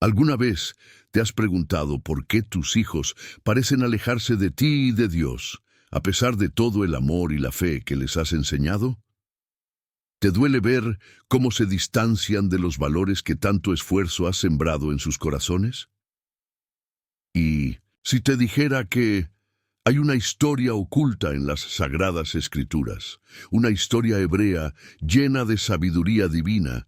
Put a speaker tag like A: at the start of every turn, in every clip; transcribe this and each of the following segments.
A: ¿Alguna vez te has preguntado por qué tus hijos parecen alejarse de ti y de Dios, a pesar de todo el amor y la fe que les has enseñado? ¿Te duele ver cómo se distancian de los valores que tanto esfuerzo has sembrado en sus corazones? Y si te dijera que hay una historia oculta en las Sagradas Escrituras, una historia hebrea llena de sabiduría divina,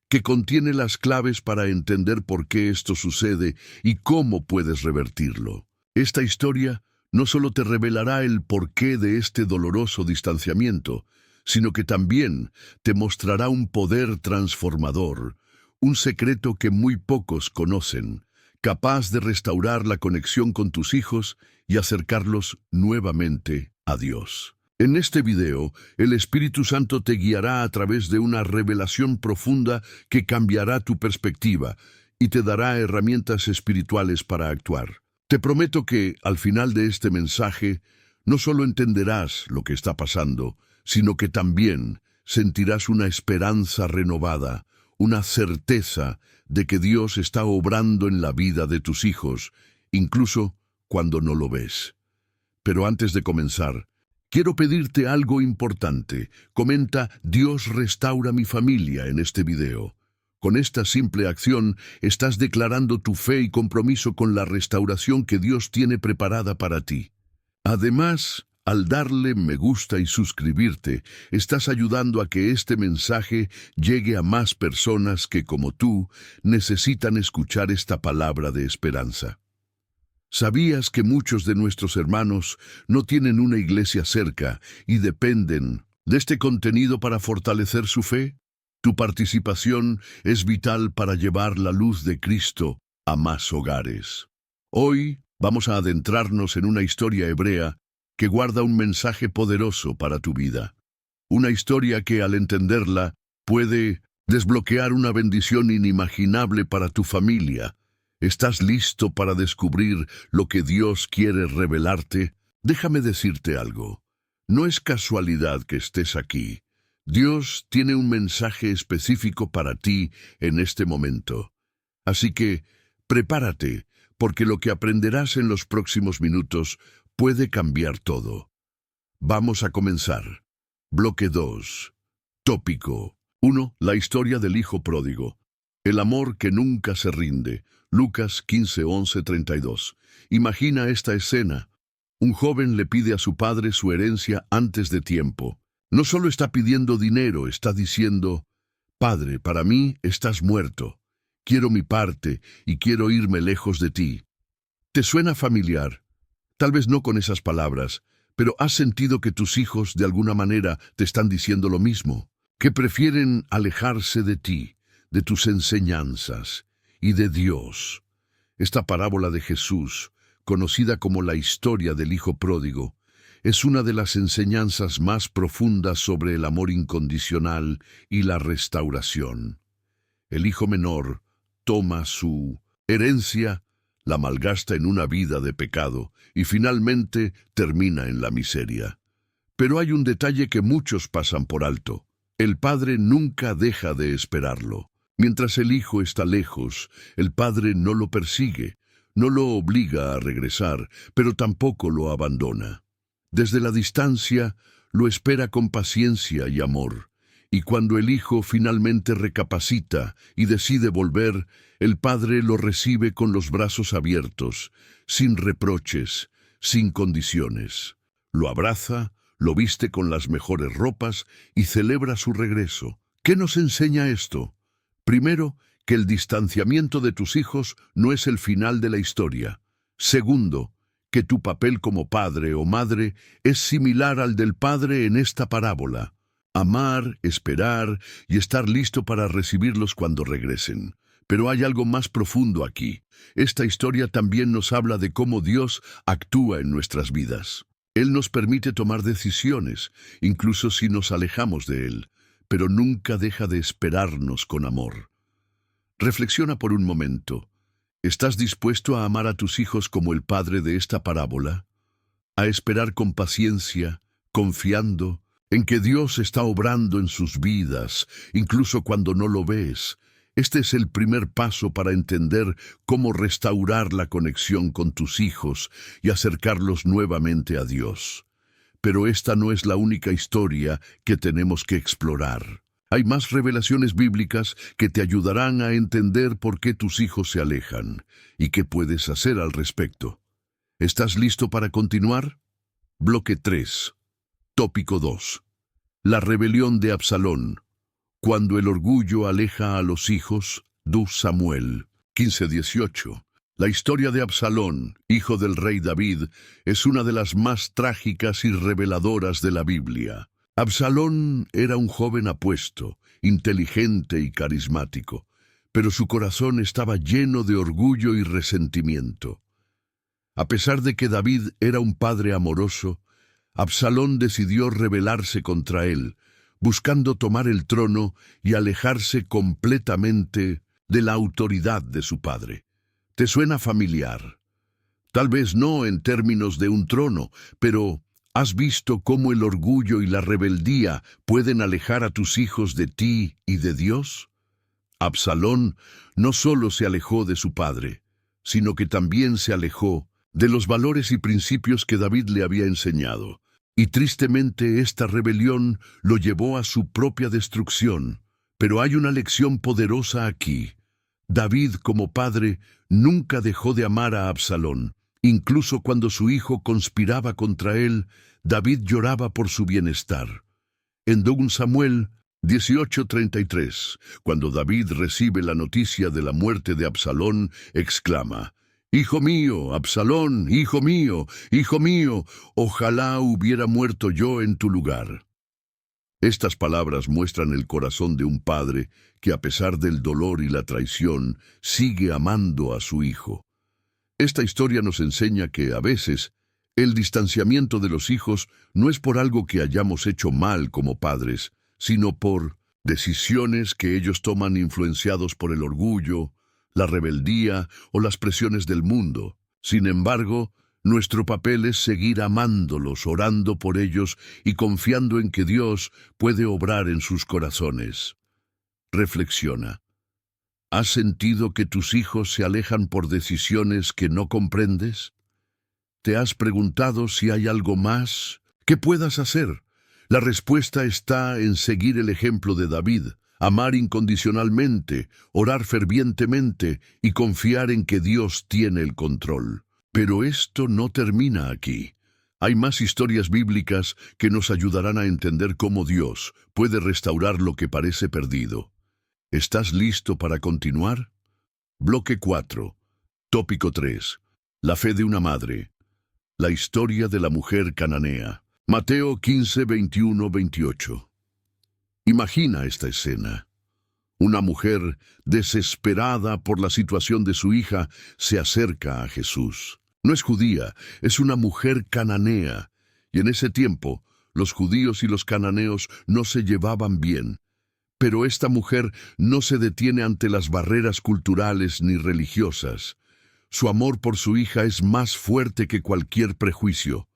A: que contiene las claves para entender por qué esto sucede y cómo puedes revertirlo. Esta historia no solo te revelará el porqué de este doloroso distanciamiento, sino que también te mostrará un poder transformador, un secreto que muy pocos conocen, capaz de restaurar la conexión con tus hijos y acercarlos nuevamente a Dios. En este video, el Espíritu Santo te guiará a través de una revelación profunda que cambiará tu perspectiva y te dará herramientas espirituales para actuar. Te prometo que, al final de este mensaje, no solo entenderás lo que está pasando, sino que también sentirás una esperanza renovada, una certeza de que Dios está obrando en la vida de tus hijos, incluso cuando no lo ves. Pero antes de comenzar, quiero pedirte algo importante. Comenta "Dios restaura mi familia" en este video. Con esta simple acción estás declarando tu fe y compromiso con la restauración que Dios tiene preparada para ti. Además, al darle me gusta y suscribirte, estás ayudando a que este mensaje llegue a más personas que, como tú, necesitan escuchar esta palabra de esperanza. ¿Sabías que muchos de nuestros hermanos no tienen una iglesia cerca y dependen de este contenido para fortalecer su fe? Tu participación es vital para llevar la luz de Cristo a más hogares. Hoy vamos a adentrarnos en una historia hebrea que guarda un mensaje poderoso para tu vida. Una historia que, al entenderla, puede desbloquear una bendición inimaginable para tu familia. ¿Estás listo para descubrir lo que Dios quiere revelarte? Déjame decirte algo. No es casualidad que estés aquí. Dios tiene un mensaje específico para ti en este momento. Así que, prepárate, porque lo que aprenderás en los próximos minutos puede cambiar todo. Vamos a comenzar. Bloque 2. Tópico 1. La historia del hijo pródigo. El amor que nunca se rinde. Lucas 15:11-32. Imagina esta escena. Un joven le pide a su padre su herencia antes de tiempo. No solo está pidiendo dinero, está diciendo: "Padre, para mí estás muerto. Quiero mi parte y quiero irme lejos de ti". ¿Te suena familiar? Tal vez no con esas palabras, pero has sentido que tus hijos de alguna manera te están diciendo lo mismo, que prefieren alejarse de ti, de tus enseñanzas y de Dios. Esta parábola de Jesús, conocida como la historia del hijo pródigo, es una de las enseñanzas más profundas sobre el amor incondicional y la restauración. El hijo menor toma su herencia, la malgasta en una vida de pecado y finalmente termina en la miseria. Pero hay un detalle que muchos pasan por alto. El padre nunca deja de esperarlo. Mientras el hijo está lejos, el padre no lo persigue, no lo obliga a regresar, pero tampoco lo abandona. Desde la distancia, lo espera con paciencia y amor. Y cuando el hijo finalmente recapacita y decide volver, el padre lo recibe con los brazos abiertos, sin reproches, sin condiciones. Lo abraza, lo viste con las mejores ropas y celebra su regreso. ¿Qué nos enseña esto? Primero, que el distanciamiento de tus hijos no es el final de la historia. Segundo, que tu papel como padre o madre es similar al del padre en esta parábola. Amar, esperar y estar listo para recibirlos cuando regresen. Pero hay algo más profundo aquí. Esta historia también nos habla de cómo Dios actúa en nuestras vidas. Él nos permite tomar decisiones, incluso si nos alejamos de Él, pero nunca deja de esperarnos con amor. Reflexiona por un momento. ¿Estás dispuesto a amar a tus hijos como el padre de esta parábola? A esperar con paciencia, confiando en que Dios está obrando en sus vidas, incluso cuando no lo ves, Este es el primer paso para entender cómo restaurar la conexión con tus hijos y acercarlos nuevamente a Dios. Pero esta no es la única historia que tenemos que explorar. Hay más revelaciones bíblicas que te ayudarán a entender por qué tus hijos se alejan y qué puedes hacer al respecto. ¿Estás listo para continuar? Bloque 3. Tópico 2. La rebelión de Absalón. Cuando el orgullo aleja a los hijos, 2 Samuel 15:18. La historia de Absalón, hijo del rey David, es una de las más trágicas y reveladoras de la Biblia. Absalón era un joven apuesto, inteligente y carismático, pero su corazón estaba lleno de orgullo y resentimiento. A pesar de que David era un padre amoroso, Absalón decidió rebelarse contra él, buscando tomar el trono y alejarse completamente de la autoridad de su padre. ¿Te suena familiar? Tal vez no en términos de un trono, pero ¿has visto cómo el orgullo y la rebeldía pueden alejar a tus hijos de ti y de Dios? Absalón no solo se alejó de su padre, sino que también se alejó de los valores y principios que David le había enseñado. Y tristemente esta rebelión lo llevó a su propia destrucción. Pero hay una lección poderosa aquí. David, como padre, nunca dejó de amar a Absalón. Incluso cuando su hijo conspiraba contra él, David lloraba por su bienestar. En 2 Samuel 18:33, cuando David recibe la noticia de la muerte de Absalón, exclama: «Hijo mío, Absalón, hijo mío, ojalá hubiera muerto yo en tu lugar». Estas palabras muestran el corazón de un padre que, a pesar del dolor y la traición, sigue amando a su hijo. Esta historia nos enseña que, a veces, el distanciamiento de los hijos no es por algo que hayamos hecho mal como padres, sino por decisiones que ellos toman influenciados por el orgullo, la rebeldía o las presiones del mundo. Sin embargo, nuestro papel es seguir amándolos, orando por ellos y confiando en que Dios puede obrar en sus corazones. Reflexiona. ¿Has sentido que tus hijos se alejan por decisiones que no comprendes? ¿Te has preguntado si hay algo más que puedas hacer? La respuesta está en seguir el ejemplo de David. Amar incondicionalmente, orar fervientemente y confiar en que Dios tiene el control. Pero esto no termina aquí. Hay más historias bíblicas que nos ayudarán a entender cómo Dios puede restaurar lo que parece perdido. ¿Estás listo para continuar? Bloque 4. Tópico 3. La fe de una madre. La historia de la mujer cananea. Mateo 15:21-28. Imagina esta escena. Una mujer, desesperada por la situación de su hija, se acerca a Jesús. No es judía, es una mujer cananea, y en ese tiempo los judíos y los cananeos no se llevaban bien. Pero esta mujer no se detiene ante las barreras culturales ni religiosas. Su amor por su hija es más fuerte que cualquier prejuicio.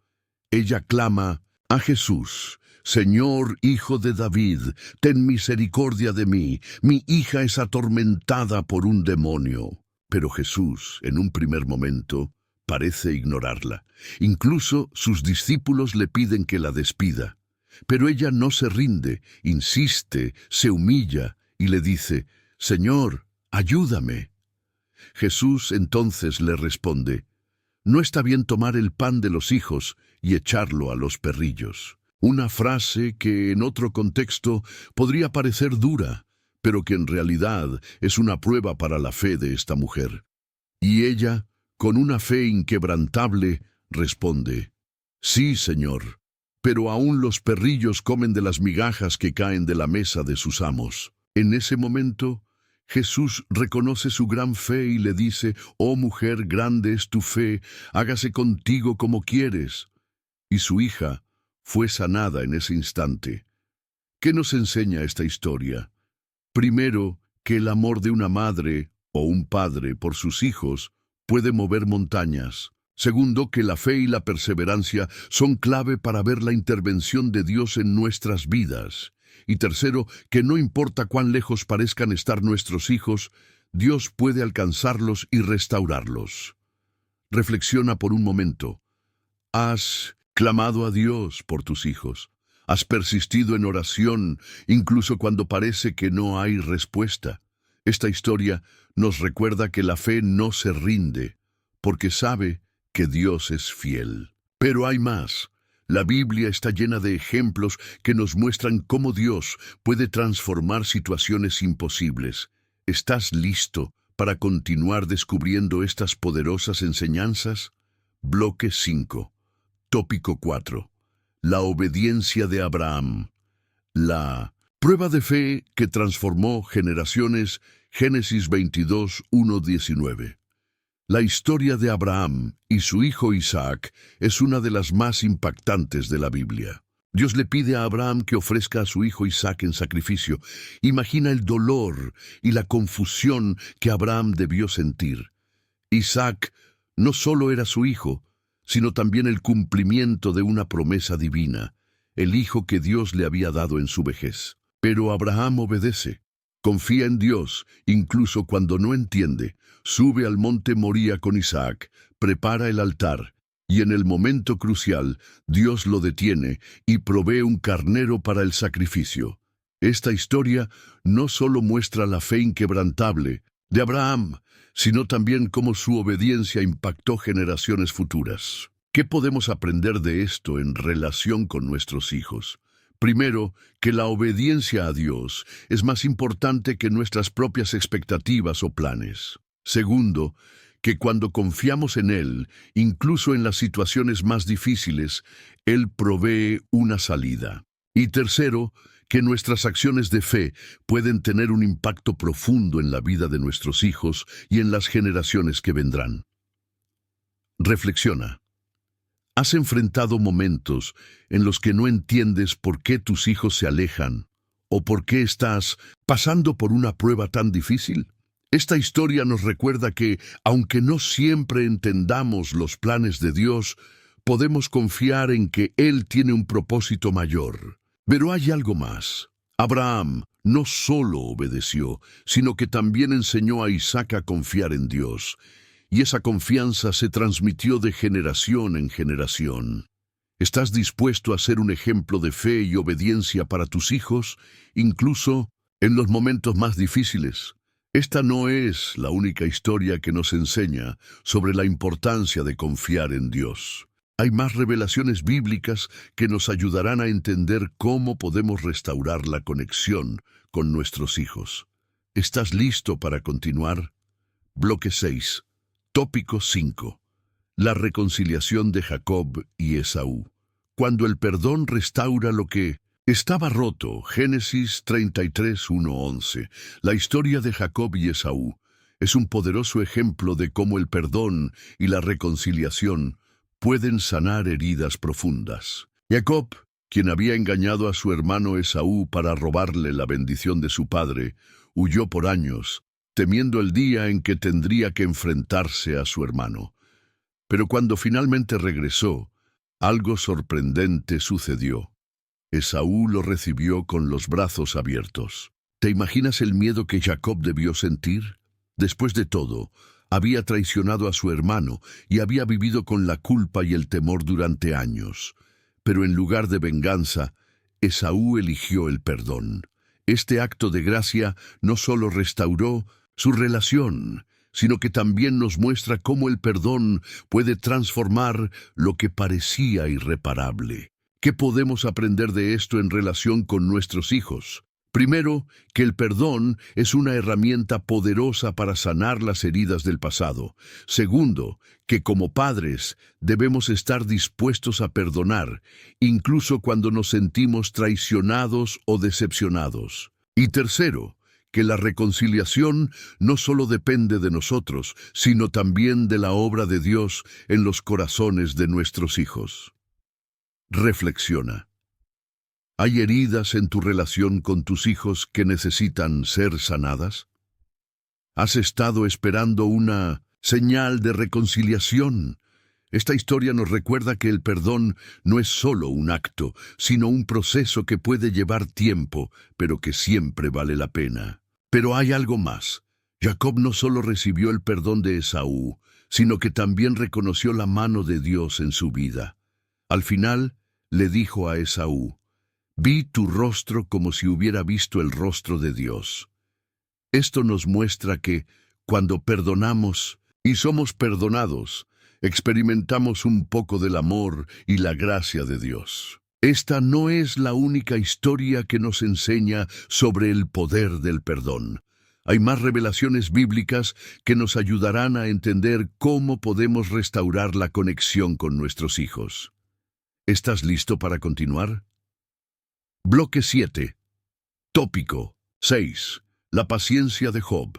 A: Ella clama a Jesús: «Señor, hijo de David, ten misericordia de mí. Mi hija es atormentada por un demonio». Pero Jesús, en un primer momento, parece ignorarla. Incluso sus discípulos le piden que la despida. Pero ella no se rinde, insiste, se humilla y le dice: «Señor, ayúdame». Jesús entonces le responde: «No está bien tomar el pan de los hijos y echarlo a los perrillos». Una frase que en otro contexto podría parecer dura, pero que en realidad es una prueba para la fe de esta mujer. Y ella, con una fe inquebrantable, responde: «Sí, Señor, pero aún los perrillos comen de las migajas que caen de la mesa de sus amos». En ese momento, Jesús reconoce su gran fe y le dice: «Oh mujer, grande es tu fe, hágase contigo como quieres». Y su hija fue sanada en ese instante. ¿Qué nos enseña esta historia? Primero, que el amor de una madre o un padre por sus hijos puede mover montañas. Segundo, que la fe y la perseverancia son clave para ver la intervención de Dios en nuestras vidas. Y tercero, que no importa cuán lejos parezcan estar nuestros hijos, Dios puede alcanzarlos y restaurarlos. Reflexiona por un momento. ¿Has clamado a Dios por tus hijos? ¿Has persistido en oración incluso cuando parece que no hay respuesta? Esta historia nos recuerda que la fe no se rinde, porque sabe que Dios es fiel. Pero hay más. La Biblia está llena de ejemplos que nos muestran cómo Dios puede transformar situaciones imposibles. ¿Estás listo para continuar descubriendo estas poderosas enseñanzas? Bloque 5. Tópico 4. La obediencia de Abraham. La prueba de fe que transformó generaciones. Génesis 22, 1-19. La historia de Abraham y su hijo Isaac es una de las más impactantes de la Biblia. Dios le pide a Abraham que ofrezca a su hijo Isaac en sacrificio. Imagina el dolor y la confusión que Abraham debió sentir. Isaac no solo era su hijo, sino también el cumplimiento de una promesa divina, el hijo que Dios le había dado en su vejez. Pero Abraham obedece. Confía en Dios, incluso cuando no entiende. Sube al monte Moría con Isaac, prepara el altar, y en el momento crucial, Dios lo detiene y provee un carnero para el sacrificio. Esta historia no solo muestra la fe inquebrantable de Abraham, sino también cómo su obediencia impactó generaciones futuras. ¿Qué podemos aprender de esto en relación con nuestros hijos? Primero, que la obediencia a Dios es más importante que nuestras propias expectativas o planes. Segundo, que cuando confiamos en Él, incluso en las situaciones más difíciles, Él provee una salida. Y tercero, que nuestras acciones de fe pueden tener un impacto profundo en la vida de nuestros hijos y en las generaciones que vendrán. Reflexiona. ¿Has enfrentado momentos en los que no entiendes por qué tus hijos se alejan o por qué estás pasando por una prueba tan difícil? Esta historia nos recuerda que, aunque no siempre entendamos los planes de Dios, podemos confiar en que Él tiene un propósito mayor. Pero hay algo más. Abraham no solo obedeció, sino que también enseñó a Isaac a confiar en Dios. Y esa confianza se transmitió de generación en generación. ¿Estás dispuesto a ser un ejemplo de fe y obediencia para tus hijos, incluso en los momentos más difíciles? Esta no es la única historia que nos enseña sobre la importancia de confiar en Dios. Hay más revelaciones bíblicas que nos ayudarán a entender cómo podemos restaurar la conexión con nuestros hijos. ¿Estás listo para continuar? Bloque 6. Tópico 5. La reconciliación de Jacob y Esaú. Cuando el perdón restaura lo que estaba roto. Génesis 33, 1-11. La historia de Jacob y Esaú es un poderoso ejemplo de cómo el perdón y la reconciliación pueden sanar heridas profundas. Jacob, quien había engañado a su hermano Esaú para robarle la bendición de su padre, huyó por años, temiendo el día en que tendría que enfrentarse a su hermano. Pero cuando finalmente regresó, algo sorprendente sucedió. Esaú lo recibió con los brazos abiertos. ¿Te imaginas el miedo que Jacob debió sentir? Después de todo, había traicionado a su hermano y había vivido con la culpa y el temor durante años. Pero en lugar de venganza, Esaú eligió el perdón. Este acto de gracia no solo restauró su relación, sino que también nos muestra cómo el perdón puede transformar lo que parecía irreparable. ¿Qué podemos aprender de esto en relación con nuestros hijos? Primero, que el perdón es una herramienta poderosa para sanar las heridas del pasado. Segundo, que como padres debemos estar dispuestos a perdonar, incluso cuando nos sentimos traicionados o decepcionados. Y tercero, que la reconciliación no solo depende de nosotros, sino también de la obra de Dios en los corazones de nuestros hijos. Reflexiona. ¿Hay heridas en tu relación con tus hijos que necesitan ser sanadas? ¿Has estado esperando una señal de reconciliación? Esta historia nos recuerda que el perdón no es solo un acto, sino un proceso que puede llevar tiempo, pero que siempre vale la pena. Pero hay algo más. Jacob no solo recibió el perdón de Esaú, sino que también reconoció la mano de Dios en su vida. Al final, le dijo a Esaú: «Vi tu rostro como si hubiera visto el rostro de Dios». Esto nos muestra que, cuando perdonamos y somos perdonados, experimentamos un poco del amor y la gracia de Dios. Esta no es la única historia que nos enseña sobre el poder del perdón. Hay más revelaciones bíblicas que nos ayudarán a entender cómo podemos restaurar la conexión con nuestros hijos. ¿Estás listo para continuar? Bloque 7. Tópico 6. La paciencia de Job.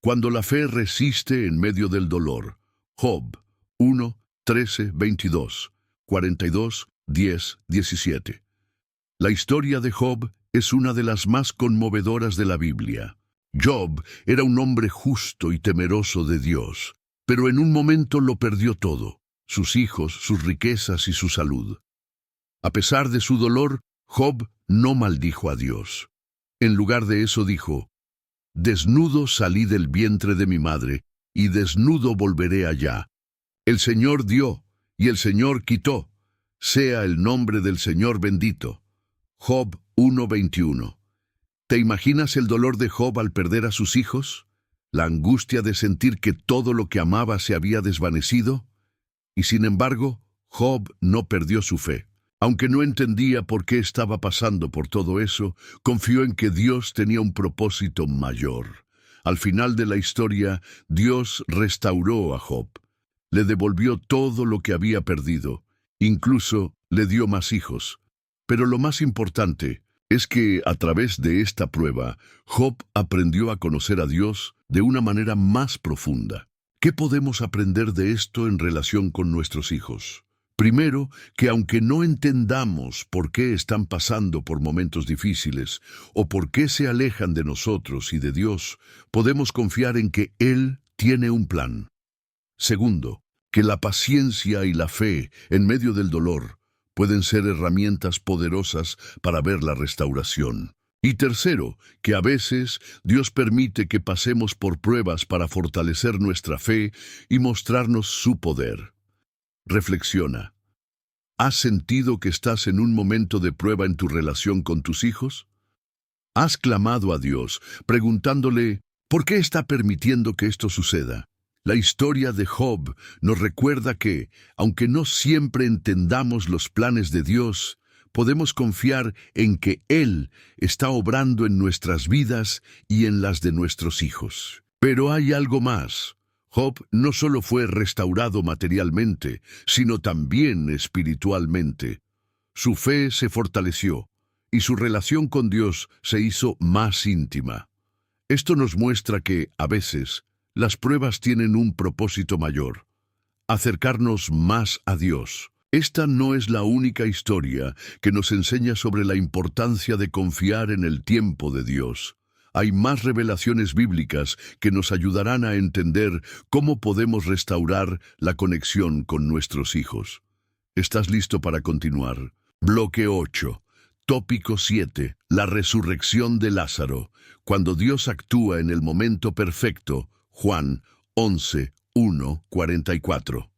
A: Cuando la fe resiste en medio del dolor. Job 1, 13, 22, 42, 10, 17. La historia de Job es una de las más conmovedoras de la Biblia. Job era un hombre justo y temeroso de Dios, pero en un momento lo perdió todo: sus hijos, sus riquezas y su salud. A pesar de su dolor, Job no maldijo a Dios. En lugar de eso dijo: «Desnudo salí del vientre de mi madre, y desnudo volveré allá. El Señor dio, y el Señor quitó. Sea el nombre del Señor bendito». Job 1:21. ¿Te imaginas el dolor de Job al perder a sus hijos? ¿La angustia de sentir que todo lo que amaba se había desvanecido? Y sin embargo, Job no perdió su fe. Aunque no entendía por qué estaba pasando por todo eso, confió en que Dios tenía un propósito mayor. Al final de la historia, Dios restauró a Job. Le devolvió todo lo que había perdido. Incluso le dio más hijos. Pero lo más importante es que, a través de esta prueba, Job aprendió a conocer a Dios de una manera más profunda. ¿Qué podemos aprender de esto en relación con nuestros hijos? Primero, que aunque no entendamos por qué están pasando por momentos difíciles o por qué se alejan de nosotros y de Dios, podemos confiar en que Él tiene un plan. Segundo, que la paciencia y la fe en medio del dolor pueden ser herramientas poderosas para ver la restauración. Y tercero, que a veces Dios permite que pasemos por pruebas para fortalecer nuestra fe y mostrarnos su poder. Reflexiona. ¿Has sentido que estás en un momento de prueba en tu relación con tus hijos? ¿Has clamado a Dios, preguntándole, ¿por qué está permitiendo que esto suceda? La historia de Job nos recuerda que, aunque no siempre entendamos los planes de Dios, podemos confiar en que Él está obrando en nuestras vidas y en las de nuestros hijos. Pero hay algo más. Job no solo fue restaurado materialmente, sino también espiritualmente. Su fe se fortaleció y su relación con Dios se hizo más íntima. Esto nos muestra que, a veces, las pruebas tienen un propósito mayor: acercarnos más a Dios. Esta no es la única historia que nos enseña sobre la importancia de confiar en el tiempo de Dios. Hay más revelaciones bíblicas que nos ayudarán a entender cómo podemos restaurar la conexión con nuestros hijos. ¿Estás listo para continuar? Bloque 8. Tópico 7. La resurrección de Lázaro. Cuando Dios actúa en el momento perfecto. Juan 11, 1, 44.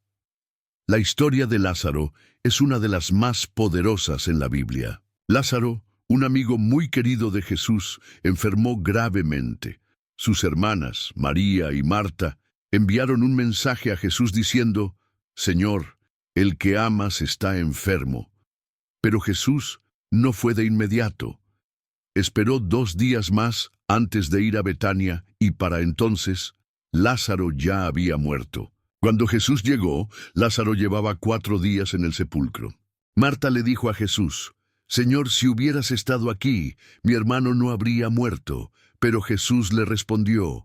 A: La historia de Lázaro es una de las más poderosas en la Biblia. Lázaro, un amigo muy querido de Jesús, enfermó gravemente. Sus hermanas, María y Marta, enviaron un mensaje a Jesús diciendo: «Señor, el que amas está enfermo». Pero Jesús no fue de inmediato. Esperó 2 días más antes de ir a Betania, y para entonces Lázaro ya había muerto. Cuando Jesús llegó, Lázaro llevaba 4 días en el sepulcro. Marta le dijo a Jesús: «Señor, si hubieras estado aquí, mi hermano no habría muerto». Pero Jesús le respondió: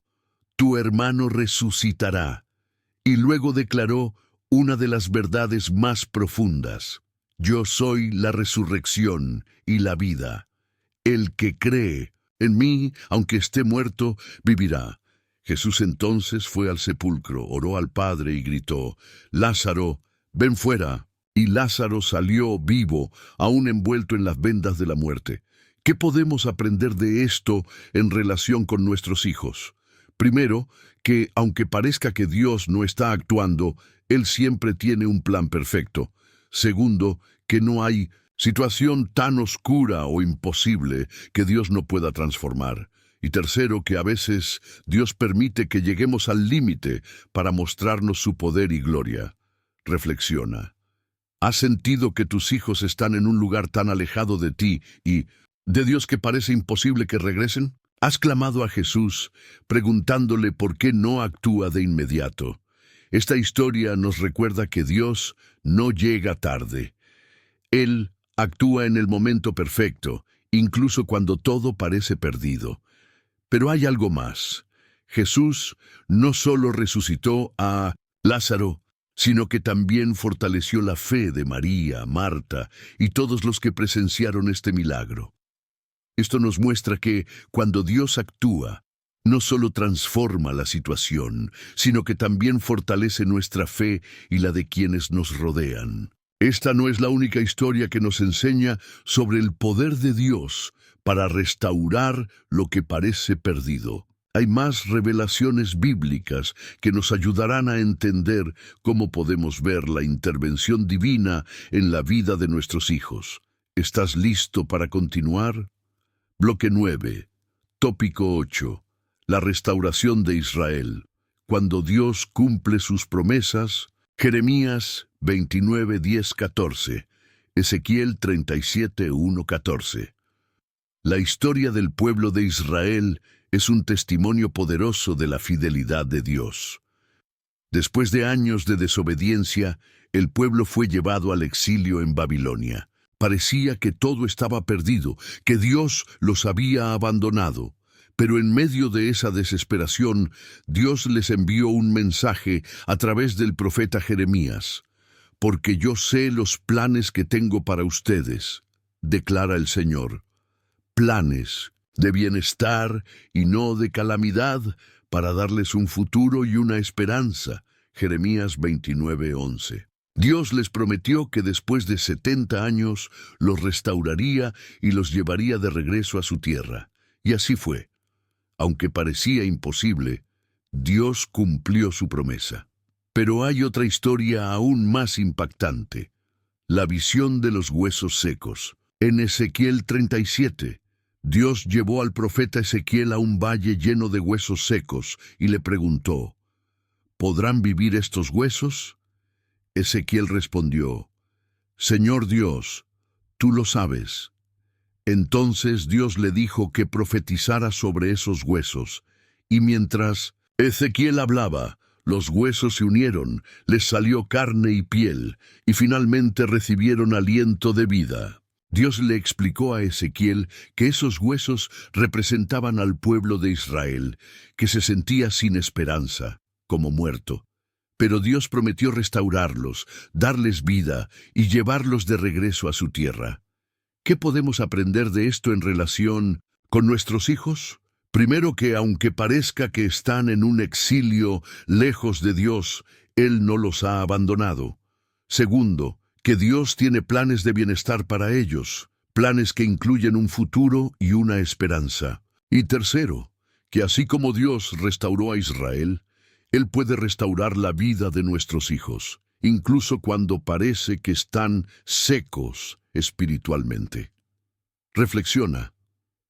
A: «Tu hermano resucitará». Y luego declaró una de las verdades más profundas: «Yo soy la resurrección y la vida. El que cree en mí, aunque esté muerto, vivirá». Jesús entonces fue al sepulcro, oró al Padre y gritó: «Lázaro, ven fuera. Y Lázaro salió vivo, aún envuelto en las vendas de la muerte. ¿Qué podemos aprender de esto en relación con nuestros hijos? Primero, que aunque parezca que Dios no está actuando, Él siempre tiene un plan perfecto. Segundo, que no hay situación tan oscura o imposible que Dios no pueda transformar. Y tercero, que a veces Dios permite que lleguemos al límite para mostrarnos su poder y gloria. Reflexiona. ¿Has sentido que tus hijos están en un lugar tan alejado de ti y de Dios que parece imposible que regresen? ¿Has clamado a Jesús preguntándole por qué no actúa de inmediato? Esta historia nos recuerda que Dios no llega tarde. Él actúa en el momento perfecto, incluso cuando todo parece perdido. Pero hay algo más. Jesús no solo resucitó a Lázaro, sino que también fortaleció la fe de María, Marta y todos los que presenciaron este milagro. Esto nos muestra que, cuando Dios actúa, no solo transforma la situación, sino que también fortalece nuestra fe y la de quienes nos rodean. Esta no es la única historia que nos enseña sobre el poder de Dios para restaurar lo que parece perdido. Hay más revelaciones bíblicas que nos ayudarán a entender cómo podemos ver la intervención divina en la vida de nuestros hijos. ¿Estás listo para continuar? Bloque 9. Tópico 8. La restauración de Israel. Cuando Dios cumple sus promesas. Jeremías 29, 10, 14. Ezequiel 37, 1, 14. La historia del pueblo de Israel es un testimonio poderoso de la fidelidad de Dios. Después de años de desobediencia, el pueblo fue llevado al exilio en Babilonia. Parecía que todo estaba perdido, que Dios los había abandonado. Pero en medio de esa desesperación, Dios les envió un mensaje a través del profeta Jeremías. Porque yo sé los planes que tengo para ustedes, declara el Señor. Planes de bienestar y no de calamidad, para darles un futuro y una esperanza. Jeremías 29:11. Dios les prometió que después de 70 años los restauraría y los llevaría de regreso a su tierra. Y así fue. Aunque parecía imposible, Dios cumplió su promesa. Pero hay otra historia aún más impactante. La visión de los huesos secos. En Ezequiel 37, Dios llevó al profeta Ezequiel a un valle lleno de huesos secos y le preguntó, ¿podrán vivir estos huesos? Ezequiel respondió, Señor Dios, tú lo sabes. Entonces Dios le dijo que profetizara sobre esos huesos, y mientras Ezequiel hablaba, los huesos se unieron, les salió carne y piel, y finalmente recibieron aliento de vida. Dios le explicó a Ezequiel que esos huesos representaban al pueblo de Israel, que se sentía sin esperanza, como muerto. Pero Dios prometió restaurarlos, darles vida y llevarlos de regreso a su tierra. ¿Qué podemos aprender de esto en relación con nuestros hijos? Primero, que aunque parezca que están en un exilio lejos de Dios, Él no los ha abandonado. Segundo, que Dios tiene planes de bienestar para ellos, planes que incluyen un futuro y una esperanza. Y tercero, que así como Dios restauró a Israel, Él puede restaurar la vida de nuestros hijos, incluso cuando parece que están secos espiritualmente. Reflexiona.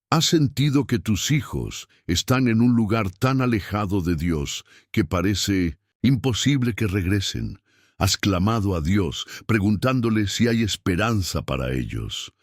A: ¿Has sentido que tus hijos están en un lugar tan alejado de Dios que parece imposible que regresen? ¿Has clamado a Dios preguntándole si hay esperanza para ellos?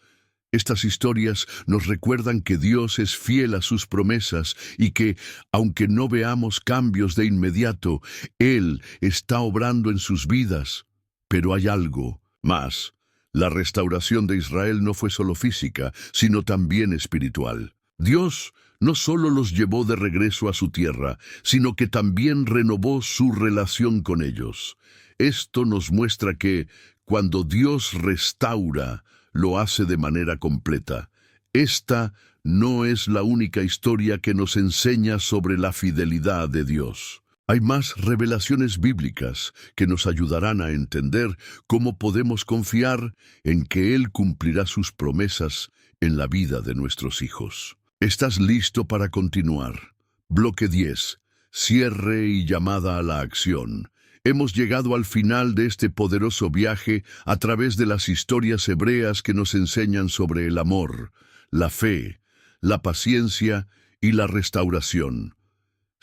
A: Estas historias nos recuerdan que Dios es fiel a sus promesas y que, aunque no veamos cambios de inmediato, Él está obrando en sus vidas. Pero hay algo más. La restauración de Israel no fue solo física, sino también espiritual. Dios no solo los llevó de regreso a su tierra, sino que también renovó su relación con ellos. Esto nos muestra que, cuando Dios restaura, lo hace de manera completa. Esta no es la única historia que nos enseña sobre la fidelidad de Dios. Hay más revelaciones bíblicas que nos ayudarán a entender cómo podemos confiar en que Él cumplirá sus promesas en la vida de nuestros hijos. ¿Estás listo para continuar? Bloque 10. Cierre y llamada a la acción. Hemos llegado al final de este poderoso viaje a través de las historias hebreas que nos enseñan sobre el amor, la fe, la paciencia y la restauración.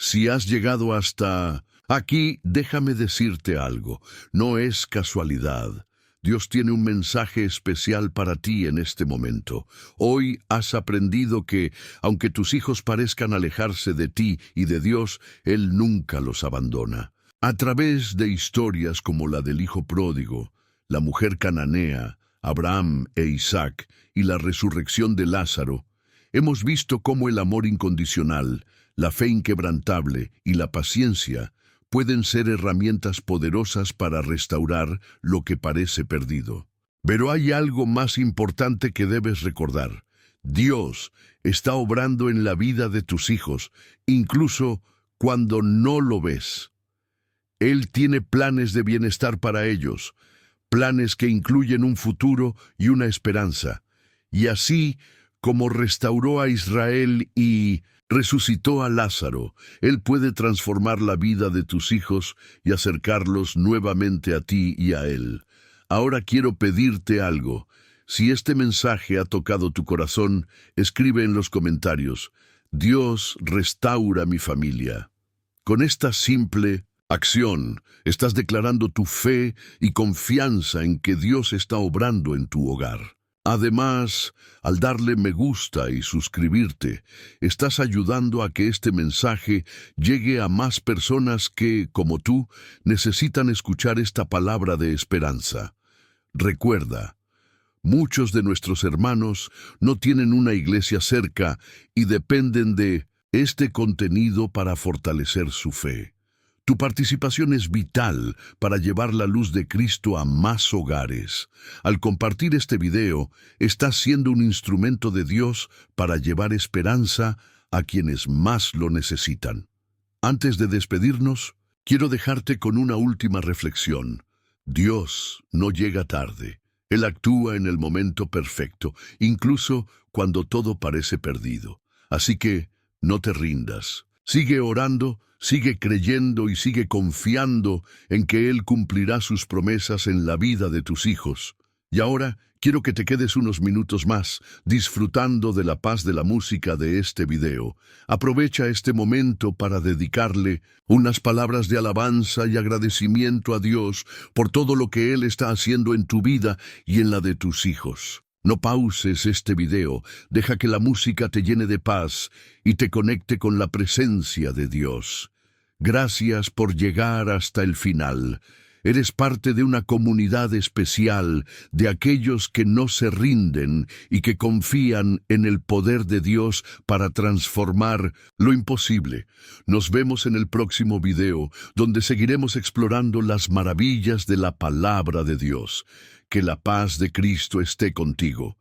A: Si has llegado hasta aquí, déjame decirte algo. No es casualidad. Dios tiene un mensaje especial para ti en este momento. Hoy has aprendido que, aunque tus hijos parezcan alejarse de ti y de Dios, Él nunca los abandona. A través de historias como la del hijo pródigo, la mujer cananea, Abraham e Isaac y la resurrección de Lázaro, hemos visto cómo el amor incondicional, la fe inquebrantable y la paciencia pueden ser herramientas poderosas para restaurar lo que parece perdido. Pero hay algo más importante que debes recordar. Dios está obrando en la vida de tus hijos, incluso cuando no lo ves. Él tiene planes de bienestar para ellos, planes que incluyen un futuro y una esperanza. Y así como restauró a Israel y resucitó a Lázaro, Él puede transformar la vida de tus hijos y acercarlos nuevamente a ti y a Él. Ahora quiero pedirte algo. Si este mensaje ha tocado tu corazón, escribe en los comentarios: Dios restaura mi familia. Con esta simple acción, estás declarando tu fe y confianza en que Dios está obrando en tu hogar. Además, al darle me gusta y suscribirte, estás ayudando a que este mensaje llegue a más personas que, como tú, necesitan escuchar esta palabra de esperanza. Recuerda, muchos de nuestros hermanos no tienen una iglesia cerca y dependen de este contenido para fortalecer su fe. Tu participación es vital para llevar la luz de Cristo a más hogares. Al compartir este video, estás siendo un instrumento de Dios para llevar esperanza a quienes más lo necesitan. Antes de despedirnos, quiero dejarte con una última reflexión. Dios no llega tarde. Él actúa en el momento perfecto, incluso cuando todo parece perdido. Así que no te rindas. Sigue orando, sigue creyendo y sigue confiando en que Él cumplirá sus promesas en la vida de tus hijos. Y ahora quiero que te quedes unos minutos más disfrutando de la paz de la música de este video. Aprovecha este momento para dedicarle unas palabras de alabanza y agradecimiento a Dios por todo lo que Él está haciendo en tu vida y en la de tus hijos. No pauses este video, deja que la música te llene de paz y te conecte con la presencia de Dios. Gracias por llegar hasta el final. Eres parte de una comunidad especial de aquellos que no se rinden y que confían en el poder de Dios para transformar lo imposible. Nos vemos en el próximo video, donde seguiremos explorando las maravillas de la palabra de Dios. Que la paz de Cristo esté contigo.